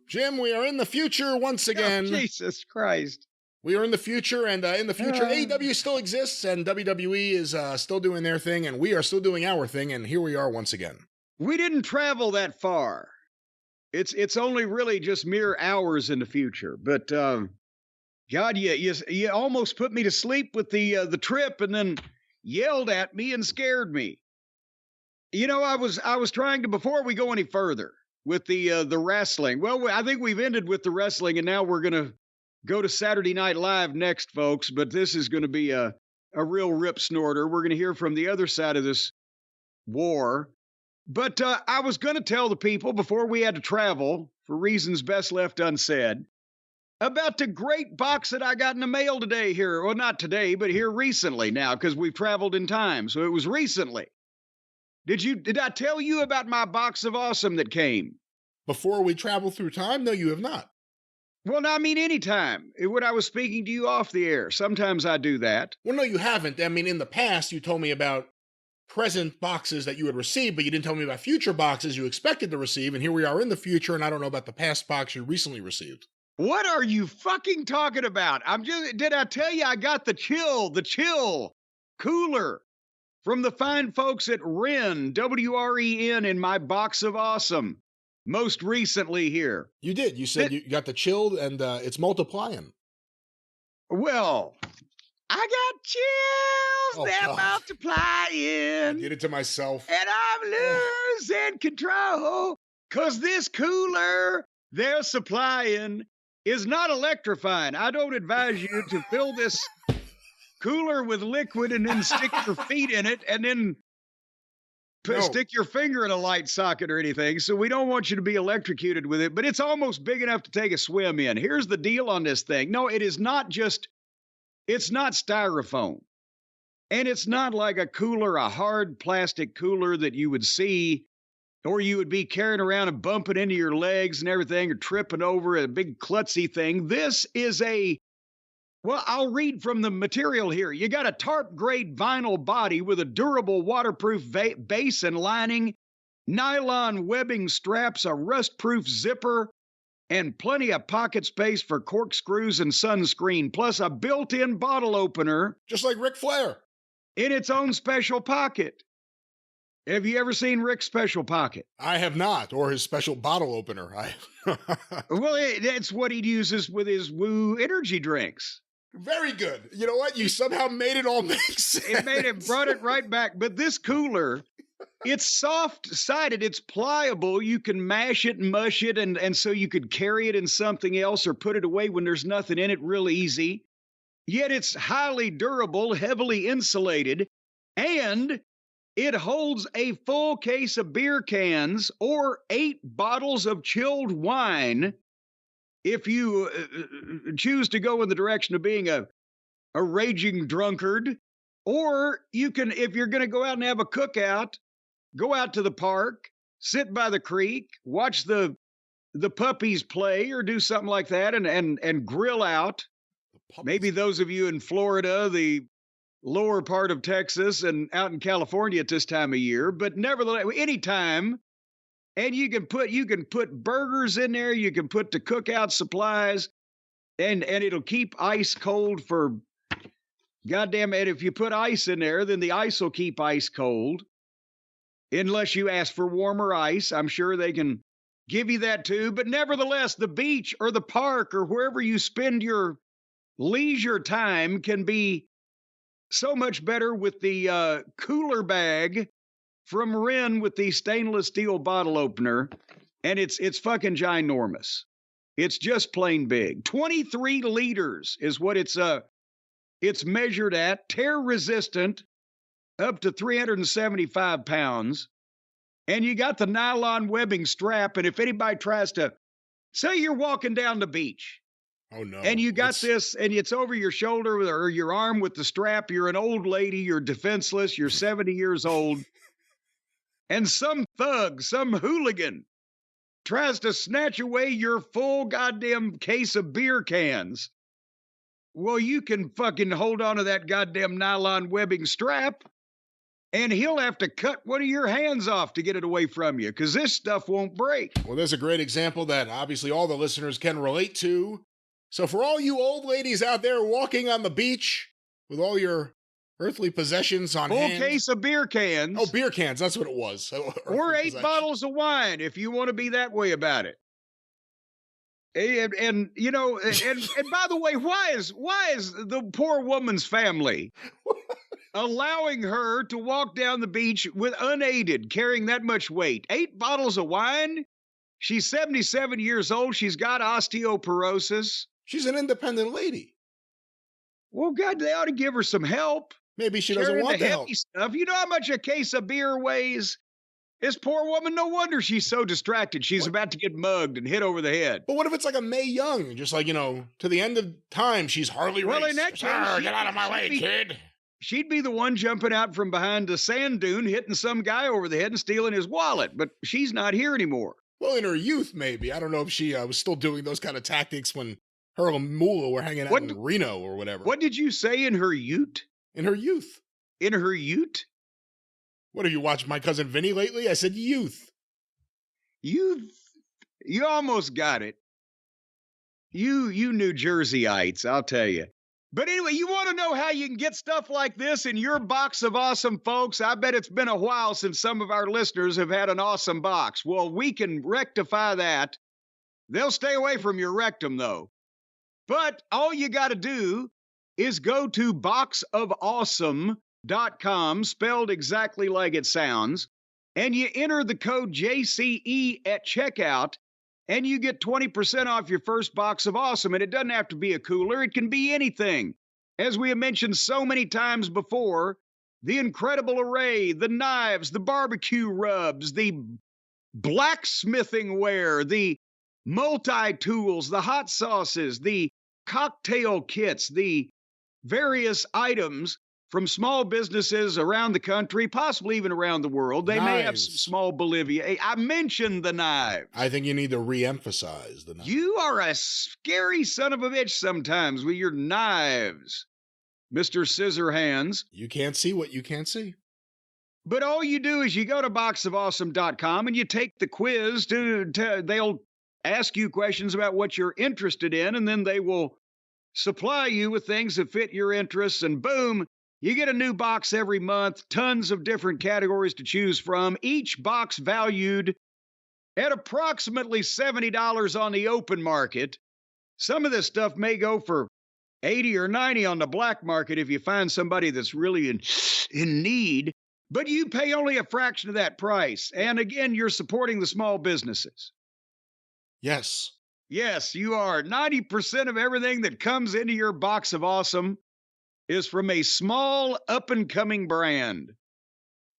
Jim, we are in the future once again. Oh, Jesus Christ. We are in the future, and in the future, AEW still exists, and WWE is still doing their thing, and we are still doing our thing, and here we are once again. We didn't travel that far. It's only really just mere hours in the future. But God, you almost put me to sleep with the trip, and then yelled at me and scared me. You know, I was trying to, before we go any further with the wrestling. Well, I think we've ended with the wrestling, and now we're gonna go to Saturday Night Live next, folks. But this is going to be a real rip snorter. We're going to hear from the other side of this war. But I was going to tell the people before we had to travel, for reasons best left unsaid, about the great box that I got in the mail today here. Well, not today, but here recently now, because we've traveled in time. So it was recently. Did I tell you about my box of awesome that came? Before we travel through time? No, you have not. Well, no, I mean, anytime. When I was speaking to you off the air, sometimes I do that. Well, no, you haven't. I mean, in the past, you told me about present boxes that you had received, but you didn't tell me about future boxes you expected to receive, and here we are in the future, and I don't know about the past box you recently received. What are you fucking talking about? Did I tell you I got the chill cooler from the fine folks at WREN, WREN, in my box of awesome. Most recently here. You did. You said you got the chilled, and it's multiplying. Well, I got chills. They're multiplying. I did it to myself. And I'm losing control. Because this cooler they're supplying is not electrifying. I don't advise you to fill this cooler with liquid and then stick your feet in it and then stick your finger in a light socket or anything. So we don't want you to be electrocuted with it, but it's almost big enough to take a swim in. Here's the deal on this thing. No, it is not it's not styrofoam. And it's not like a cooler, a hard plastic cooler that you would see, or you would be carrying around and bumping into your legs and everything, or tripping over a big klutzy thing. This is well, I'll read from the material here. You got a tarp-grade vinyl body with a durable waterproof base and lining, nylon webbing straps, a rust-proof zipper, and plenty of pocket space for corkscrews and sunscreen, plus a built-in bottle opener. Just like Ric Flair. In its own special pocket. Have you ever seen Rick's special pocket? I have not, or his special bottle opener. Well, it's what he uses with his Woo energy drinks. Very good. You know what? You somehow made it all make sense. Brought it right back. But this cooler, it's soft-sided. It's pliable. You can mash it and mush it, and so you could carry it in something else or put it away when there's nothing in it real easy. Yet it's highly durable, heavily insulated, and it holds a full case of beer cans or 8 bottles of chilled wine if you choose to go in the direction of being a raging drunkard. Or you can, if you're going to go out and have a cookout, go out to the park, sit by the creek, watch the puppies play or do something like that and grill out. Maybe those of you in Florida, the lower part of Texas, and out in California at this time of year, but nevertheless, anytime. And you can put burgers in there, you can put the cookout supplies, and it'll keep ice cold for goddamn it. If you put ice in there, then the ice will keep ice cold. Unless you ask for warmer ice, I'm sure they can give you that too. But nevertheless, the beach or the park or wherever you spend your leisure time can be so much better with the cooler bag from WREN with the stainless steel bottle opener, and it's fucking ginormous. It's just plain big. 23 liters is what it's measured at, tear resistant, up to 375 pounds. And you got the nylon webbing strap, and if anybody tries to, say you're walking down the beach, oh no, and you got this, and it's over your shoulder or your arm with the strap, you're an old lady, you're defenseless, you're 70 years old, and some thug, some hooligan, tries to snatch away your full goddamn case of beer cans. Well, you can fucking hold on to that goddamn nylon webbing strap and he'll have to cut one of your hands off to get it away from you because this stuff won't break. Well, there's a great example that obviously all the listeners can relate to. So, for all you old ladies out there walking on the beach with all your earthly possessions on Full hand. case of beer cans. Oh, beer cans. That's what it was. Or 8 bottles of wine if you want to be that way about it. And you know, and by the way, why is the poor woman's family allowing her to walk down the beach with unaided, carrying that much weight? 8 bottles of wine? She's 77 years old. She's got osteoporosis. She's an independent lady. Well, God, they ought to give her some help. Maybe she doesn't want the help. Stuff. You know how much a case of beer weighs? This poor woman, no wonder she's so distracted. She's about to get mugged and hit over the head. But what if it's like a Mae Young? Just like, to the end of time, she's Harley Race. Well, in that case, get out of my way, kid. She'd be the one jumping out from behind a sand dune, hitting some guy over the head and stealing his wallet. But she's not here anymore. Well, in her youth, maybe. I don't know if she was still doing those kind of tactics when her and Moolah were hanging out in Reno or whatever. What did you say, in her ute? In her youth. In her ute? What, have you watched My Cousin Vinny lately? I said youth. Youth? You almost got it. You New Jerseyites, I'll tell you. But anyway, you want to know how you can get stuff like this in your box of awesome, folks? I bet it's been a while since some of our listeners have had an awesome box. Well, we can rectify that. They'll stay away from your rectum, though. But all you got to do is go to boxofawesome.com, spelled exactly like it sounds, and you enter the code JCE at checkout, and you get 20% off your first box of awesome. And it doesn't have to be a cooler. It can be anything. As we have mentioned so many times before, the incredible array, the knives, the barbecue rubs, the blacksmithing ware, the multi-tools, the hot sauces, the cocktail kits, the various items from small businesses around the country, possibly even around the world. They may have some small Bolivia. I mentioned the knives. I think you need to re-emphasize the knives. You are a scary son of a bitch sometimes with your knives, Mr. Scissorhands. You can't see what you can't see. But all you do is you go to boxofawesome.com and you take the quiz. They'll ask you questions about what you're interested in, and then they will supply you with things that fit your interests, and boom, you get a new box every month, tons of different categories to choose from, each box valued at approximately $70 on the open market. Some of this stuff may go for $80 or $90 on the black market if you find somebody that's really in need, but you pay only a fraction of that price. And again, you're supporting the small businesses. Yes. Yes, you are. 90% of everything that comes into your box of awesome is from a small, up-and-coming brand.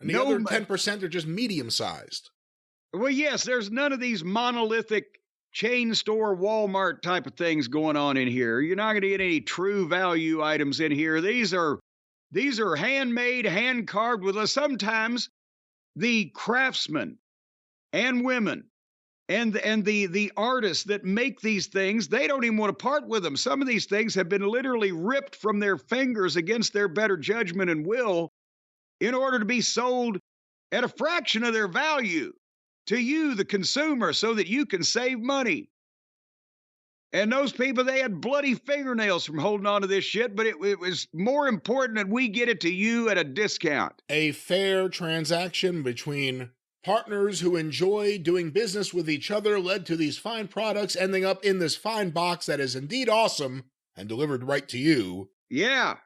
And the other 10% are just medium-sized. Well, yes, there's none of these monolithic chain store Walmart type of things going on in here. You're not going to get any true value items in here. These are handmade, hand-carved with sometimes the craftsmen and women and the artists that make these things, they don't even want to part with them. Some of these things have been literally ripped from their fingers against their better judgment and will in order to be sold at a fraction of their value to you, the consumer, so that you can save money. And those people, they had bloody fingernails from holding on to this shit, but it was more important that we get it to you at a discount. A fair transaction between partners who enjoy doing business with each other led to these fine products ending up in this fine box that is indeed awesome and delivered right to you. Yeah.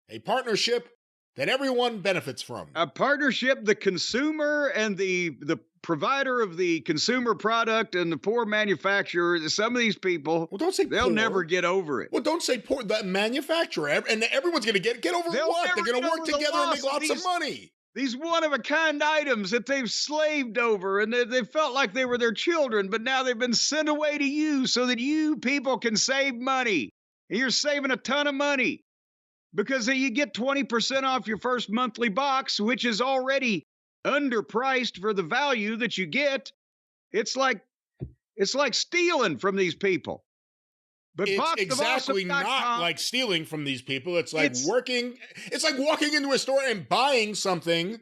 A partnership that everyone benefits from. A partnership, the consumer and the provider of the consumer product and the poor manufacturer, some of these people, well, don't say they'll poor. never get over it. Well, don't say poor, the manufacturer, and everyone's going to get over what? They're going to work together and make lots of money. These one-of-a-kind items that they've slaved over, and they felt like they were their children, but now they've been sent away to you so that you people can save money. And you're saving a ton of money because you get 20% off your first monthly box, which is already underpriced for the value that you get. It's like stealing from these people. But it's exactly not like stealing from these people. It's like walking into a store and buying something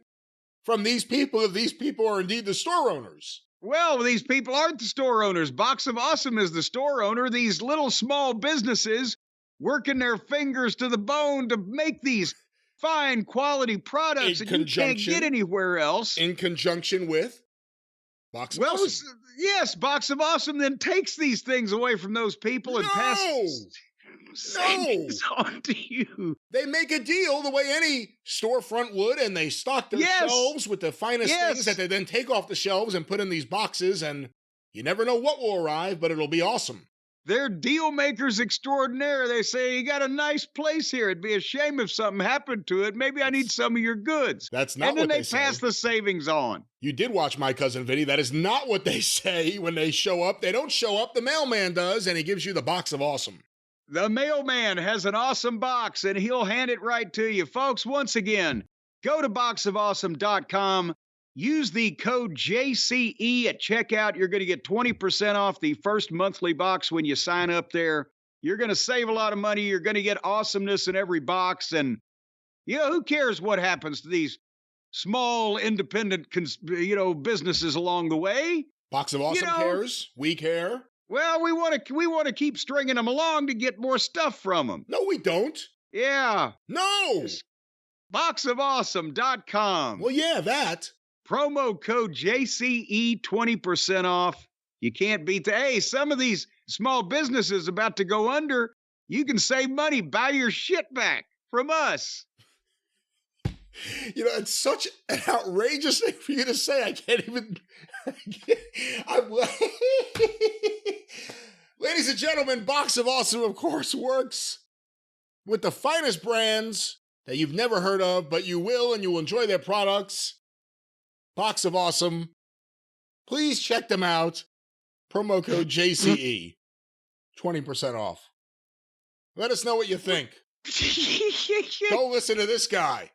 from these people if these people are indeed the store owners? Well, these people aren't the store owners. Box of Awesome is the store owner. These little small businesses working their fingers to the bone to make these fine quality products that you can't get anywhere else. In conjunction with Box of Awesome. Yes, Box of Awesome then takes these things away from those people and passes savings on to you. They make a deal the way any storefront would, and they stock their shelves with the finest things that they then take off the shelves and put in these boxes, and you never know what will arrive, but it'll be awesome. They're deal makers extraordinaire. They say, you got a nice place here. It'd be a shame if something happened to it. Maybe I need some of your goods. That's not what they say. And then they pass the savings on. You did watch My Cousin Vinny. That is not what they say when they show up. They don't show up. The mailman does, and he gives you the Box of Awesome. The mailman has an awesome box, and he'll hand it right to you. Folks, once again, go to boxofawesome.com. Use the code JCE at checkout. You're going to get 20% off the first monthly box when you sign up there. You're going to save a lot of money. You're going to get awesomeness in every box. And, who cares what happens to these small, independent, businesses along the way? Box of Awesome cares. We care. Well, we want to keep stringing them along to get more stuff from them. No, we don't. Yeah. No. Boxofawesome.com. Well, yeah, that. Promo code JCE, 20% off. You can't beat hey, some of these small businesses about to go under. You can save money. Buy your shit back from us. It's such an outrageous thing for you to say. I can't even. Ladies and gentlemen, Box of Awesome, of course, works with the finest brands that you've never heard of, but you will, and you will enjoy their products. Box of Awesome. Please check them out. Promo code JCE. 20% off. Let us know what you think. Don't listen to this guy.